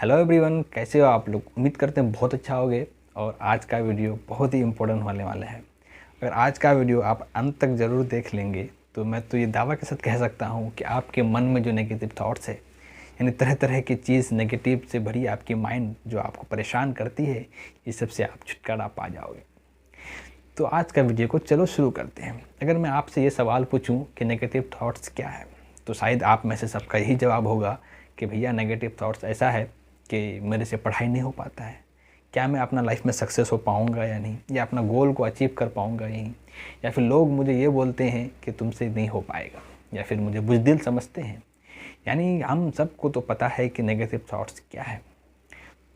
Hello everyone, कैसे हो आप लोग। उम्मीद करते हैं बहुत अच्छा होगे। और आज का वीडियो बहुत ही इम्पोर्टेंट होने वाला है। अगर आज का वीडियो आप अंत तक ज़रूर देख लेंगे तो मैं तो ये दावा के साथ कह सकता हूँ कि आपके मन में जो नेगेटिव थॉट्स है, यानी तरह तरह की चीज़ नेगेटिव से भरी आपकी माइंड जो आपको परेशान करती है, ये सबसे आप छुटकारा पा जाओगे। तो आज का वीडियो को चलो शुरू करते हैं। अगर मैं आपसे ये सवाल पूछूं कि नेगेटिव थॉट्स क्या है, तो शायद आप में से सबका यही जवाब होगा कि भैया नेगेटिव थॉट्स ऐसा है कि मेरे से पढ़ाई नहीं हो पाता है, क्या मैं अपना लाइफ में सक्सेस हो पाऊँगा या नहीं, या अपना गोल को अचीव कर पाऊँगा या नहीं, या फिर लोग मुझे ये बोलते हैं कि तुमसे नहीं हो पाएगा, या फिर मुझे बुज़दिल समझते हैं। यानी हम सबको तो पता है कि नेगेटिव थॉट्स क्या है।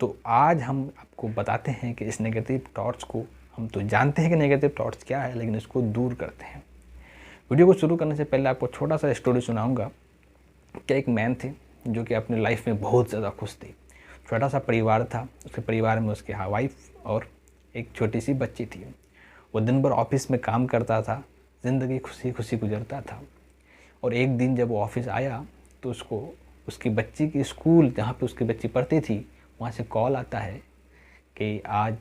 तो आज हम आपको बताते हैं कि इस नेगेटिव थॉट्स को, हम तो जानते हैं कि नेगेटिव थॉट्स क्या है, लेकिन इसको दूर करते हैं। वीडियो को शुरू करने से पहले आपको छोटा सा स्टोरी सुनाऊंगा कि एक मैन थे जो कि अपनी लाइफ में बहुत ज़्यादा खुश थे। छोटा सा परिवार था, उसके परिवार में उसके वाइफ और एक छोटी सी बच्ची थी। वो दिन भर ऑफिस में काम करता था, ज़िंदगी खुशी खुशी गुजरता था। और एक दिन जब वो ऑफिस आया तो उसको उसकी बच्ची की स्कूल जहाँ पे उसकी बच्ची पढ़ती थी वहाँ से कॉल आता है कि आज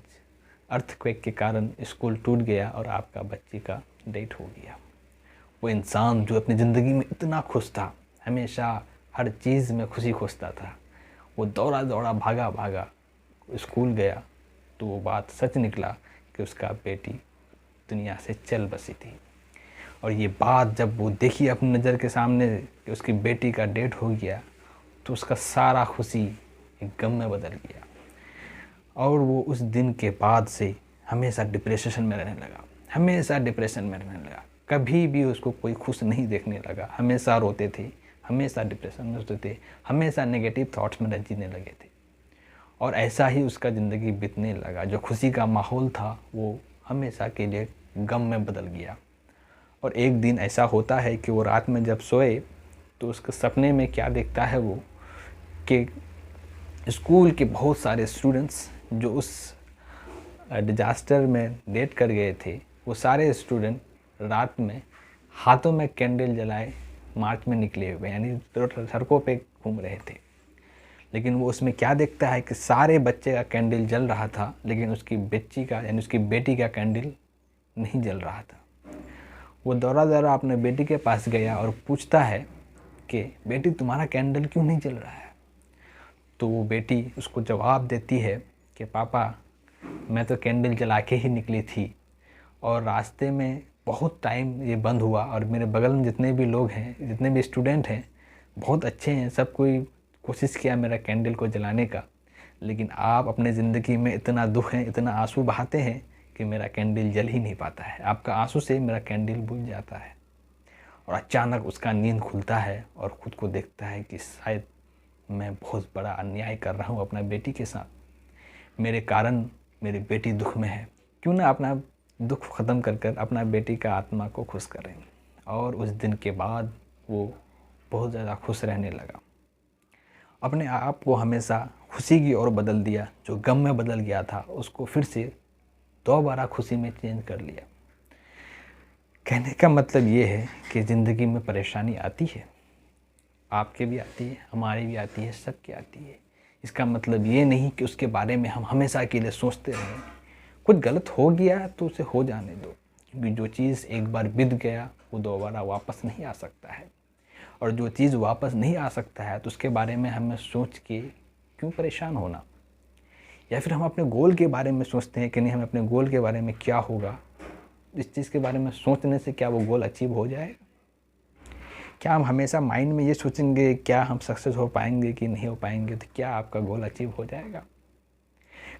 अर्थक्वेक के कारण स्कूल टूट गया और आपका बच्ची का डेथ हो गया। वो इंसान जो अपनी ज़िंदगी में इतना खुश था, हमेशा हर चीज़ में खुशी खोजता था, वो दौड़ा दौड़ा भागा भागा स्कूल गया तो वो बात सच निकला कि उसका बेटी दुनिया से चल बसी थी। और ये बात जब वो देखी अपनी नज़र के सामने कि उसकी बेटी का डेथ हो गया, तो उसका सारा खुशी एक गम में बदल गया। और वो उस दिन के बाद से हमेशा डिप्रेशन में रहने लगा, हमेशा डिप्रेशन में रहने लगा। कभी भी उसको कोई खुश नहीं देखने लगा, हमेशा रोते थे, हमेशा डिप्रेशन में होते थे, हमेशा नेगेटिव थॉट्स में जीने लगे थे। और ऐसा ही उसका ज़िंदगी बीतने लगा। जो खुशी का माहौल था वो हमेशा के लिए गम में बदल गया। और एक दिन ऐसा होता है कि वो रात में जब सोए तो उसके सपने में क्या देखता है वो, कि स्कूल के बहुत सारे स्टूडेंट्स जो उस डिजास्टर में डेथ कर गए थे, वो सारे स्टूडेंट रात में हाथों में कैंडल जलाए मार्च में निकले हुए, यानी सड़कों पे घूम रहे थे। लेकिन वो उसमें क्या देखता है कि सारे बच्चे का कैंडल जल रहा था, लेकिन उसकी बच्ची का यानी उसकी बेटी का कैंडल नहीं जल रहा था। वो दौड़ा दौड़ा अपने बेटी के पास गया और पूछता है कि बेटी तुम्हारा कैंडल क्यों नहीं जल रहा है। तो वो बेटी उसको जवाब देती है कि पापा मैं तो कैंडल जला के ही निकली थी और रास्ते में बहुत टाइम ये बंद हुआ, और मेरे बगल में जितने भी लोग हैं, जितने भी स्टूडेंट हैं, बहुत अच्छे हैं, सब कोई कोशिश किया मेरा कैंडल को जलाने का, लेकिन आप अपने ज़िंदगी में इतना दुख है, इतना आंसू बहाते हैं कि मेरा कैंडल जल ही नहीं पाता है। आपका आंसू से मेरा कैंडल बुझ जाता है। और अचानक उसका नींद खुलता है और ख़ुद को देखता है कि शायद मैं बहुत बड़ा अन्याय कर रहा हूँ अपना बेटी के साथ। मेरे कारण मेरी बेटी दुख में है, क्यों ना अपना दुख ख़त्म कर कर अपना बेटी का आत्मा को खुश करें। और उस दिन के बाद वो बहुत ज़्यादा खुश रहने लगा। अपने आप को हमेशा खुशी की ओर बदल दिया। जो गम में बदल गया था उसको फिर से दोबारा खुशी में चेंज कर लिया। कहने का मतलब ये है कि ज़िंदगी में परेशानी आती है, आपके भी आती है, हमारी भी आती है, सबकी आती है। इसका मतलब ये नहीं कि उसके बारे में हम हमेशा के लिए सोचते रहें। कुछ गलत हो गया तो उसे हो जाने दो, क्योंकि जो चीज़ एक बार बीत गया वो दोबारा वापस नहीं आ सकता है। और जो चीज़ वापस नहीं आ सकता है तो उसके बारे में हमें सोच के क्यों परेशान होना। या फिर हम अपने गोल के बारे में सोचते हैं कि नहीं, हमें अपने गोल के बारे में क्या होगा, इस चीज़ के बारे में सोचने से क्या वो गोल अचीव हो जाएगा। क्या हम हमेशा माइंड में ये सोचेंगे क्या हम सक्सेस हो पाएंगे कि नहीं हो पाएंगे, तो क्या आपका गोल अचीव हो जाएगा।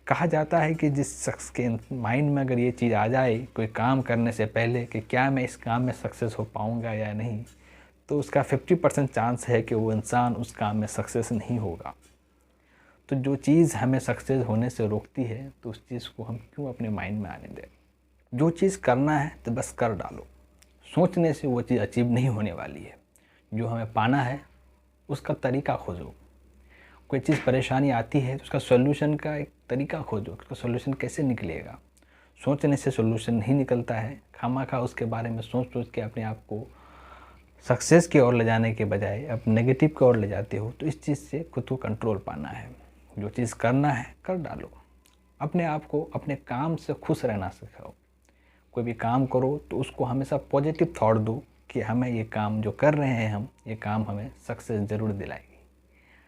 कहा जाता है कि जिस शख्स के माइंड में अगर ये चीज़ आ जाए कोई काम करने से पहले कि क्या मैं इस काम में सक्सेस हो पाऊँगा या नहीं, तो उसका 50% चांस है कि वो इंसान उस काम में सक्सेस नहीं होगा। तो जो चीज़ हमें सक्सेस होने से रोकती है, तो उस चीज़ को हम क्यों अपने माइंड में आने दें। जो चीज़ करना है तो बस कर डालो, सोचने से वो चीज़ अचीव नहीं होने वाली है। जो हमें पाना है उसका तरीका खोजो। कोई चीज़ परेशानी आती है तो उसका सॉल्यूशन का एक तरीका खोजो, उसका सॉल्यूशन कैसे निकलेगा। सोचने से सॉल्यूशन नहीं निकलता है। खामखा उसके बारे में सोच सोच के अपने आप को सक्सेस की ओर ले जाने के बजाय अब नेगेटिव की ओर ले जाते हो। तो इस चीज़ से खुद को कंट्रोल पाना है। जो चीज़ करना है कर डालो। अपने आप को अपने काम से खुश रहना सिखाओ। कोई भी काम करो तो उसको हमेशा पॉजिटिव थॉट दो कि हमें ये काम जो कर रहे हैं हम, ये काम हमें सक्सेस ज़रूर दिलाएगी।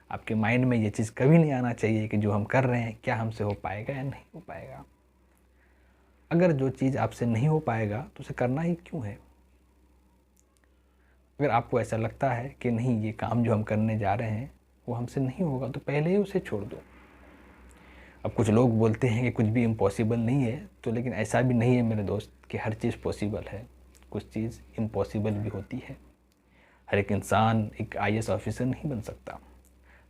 आपके माइंड में ये चीज़ कभी नहीं आना चाहिए कि जो हम कर रहे हैं क्या हमसे हो पाएगा या नहीं हो पाएगा। अगर जो चीज़ आपसे नहीं हो पाएगा तो उसे करना ही क्यों है। अगर आपको ऐसा लगता है कि नहीं ये काम जो हम करने जा रहे हैं वो हमसे नहीं होगा तो पहले ही उसे छोड़ दो। अब कुछ लोग बोलते हैं कि कुछ भी इम्पॉसिबल नहीं है, तो लेकिन ऐसा भी नहीं है मेरे दोस्त कि हर चीज़ पॉसिबल है। कुछ चीज़ इम्पॉसिबल भी होती है। हर एक इंसान एक IAS ऑफिसर नहीं बन सकता।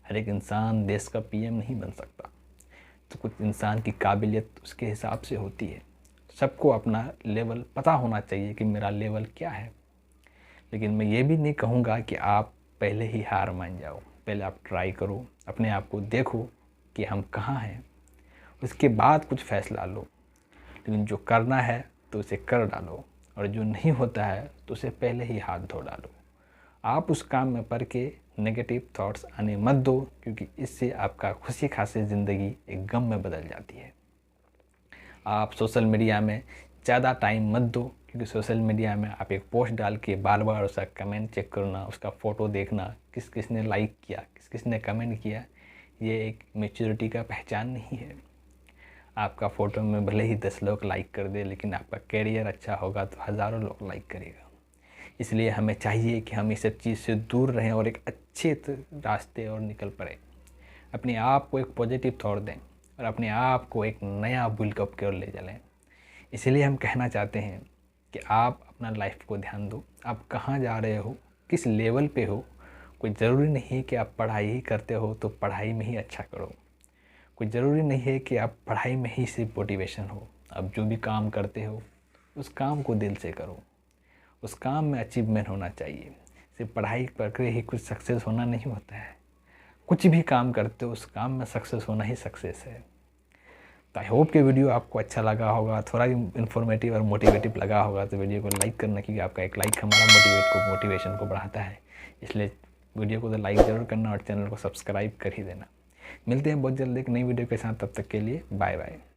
हर एक इंसान देश का PM नहीं बन सकता। तो कुछ इंसान की काबिलियत उसके हिसाब से होती है। सबको अपना लेवल पता होना चाहिए कि मेरा लेवल क्या है। लेकिन मैं ये भी नहीं कहूँगा कि आप पहले ही हार मान जाओ। पहले आप ट्राई करो, अपने आप को देखो कि हम कहाँ हैं, उसके बाद कुछ फैसला लो। लेकिन जो करना है तो उसे कर डालो, और जो नहीं होता है तो उसे पहले ही हाथ धो डालो। आप उस काम में पड़ के नेगेटिव थॉट्स आने मत दो, क्योंकि इससे आपका खुशी खासी ज़िंदगी एक गम में बदल जाती है। आप सोशल मीडिया में ज़्यादा टाइम मत दो, क्योंकि सोशल मीडिया में आप एक पोस्ट डाल के बार बार उसका कमेंट चेक करना, उसका फ़ोटो देखना, किस किस ने लाइक किया, किस किस ने कमेंट किया, ये एक मैच्योरिटी का पहचान नहीं है। आपका फ़ोटो में भले ही 10 लोग लाइक कर दे, लेकिन आपका कैरियर अच्छा होगा तो हज़ारों लोग लाइक करेगा। इसलिए हमें चाहिए कि हम इस सब चीज़ से दूर रहें और एक अच्छे रास्ते और निकल पड़े। अपने आप को एक पॉजिटिव थॉट दें और अपने आप को एक नया बिल्डअप की ओर ले चलें। इसलिए हम कहना चाहते हैं कि आप अपना लाइफ को ध्यान दो। आप कहाँ जा रहे हो, किस लेवल पे हो। कोई ज़रूरी नहीं है कि आप पढ़ाई ही करते हो तो पढ़ाई में ही अच्छा करो। कोई ज़रूरी नहीं है कि आप पढ़ाई में ही सिर्फ मोटिवेशन हो। आप जो भी काम करते हो उस काम को दिल से करो। उस काम में अचीवमेंट होना चाहिए। सिर्फ पढ़ाई करके ही कुछ सक्सेस होना नहीं होता है। कुछ भी काम करते हो उस काम में सक्सेस होना ही सक्सेस है। तो आई होप कि वीडियो आपको अच्छा लगा होगा, थोड़ा इन्फॉर्मेटिव और मोटिवेटिव लगा होगा। तो वीडियो को लाइक करना, क्योंकि आपका एक लाइक हमारा मोटिवेशन को बढ़ाता है। इसलिए वीडियो को तो लाइक ज़रूर करना और चैनल को सब्सक्राइब कर ही देना। मिलते हैं बहुत जल्द एक नई वीडियो के साथ। तब तक के लिए बाय बाय।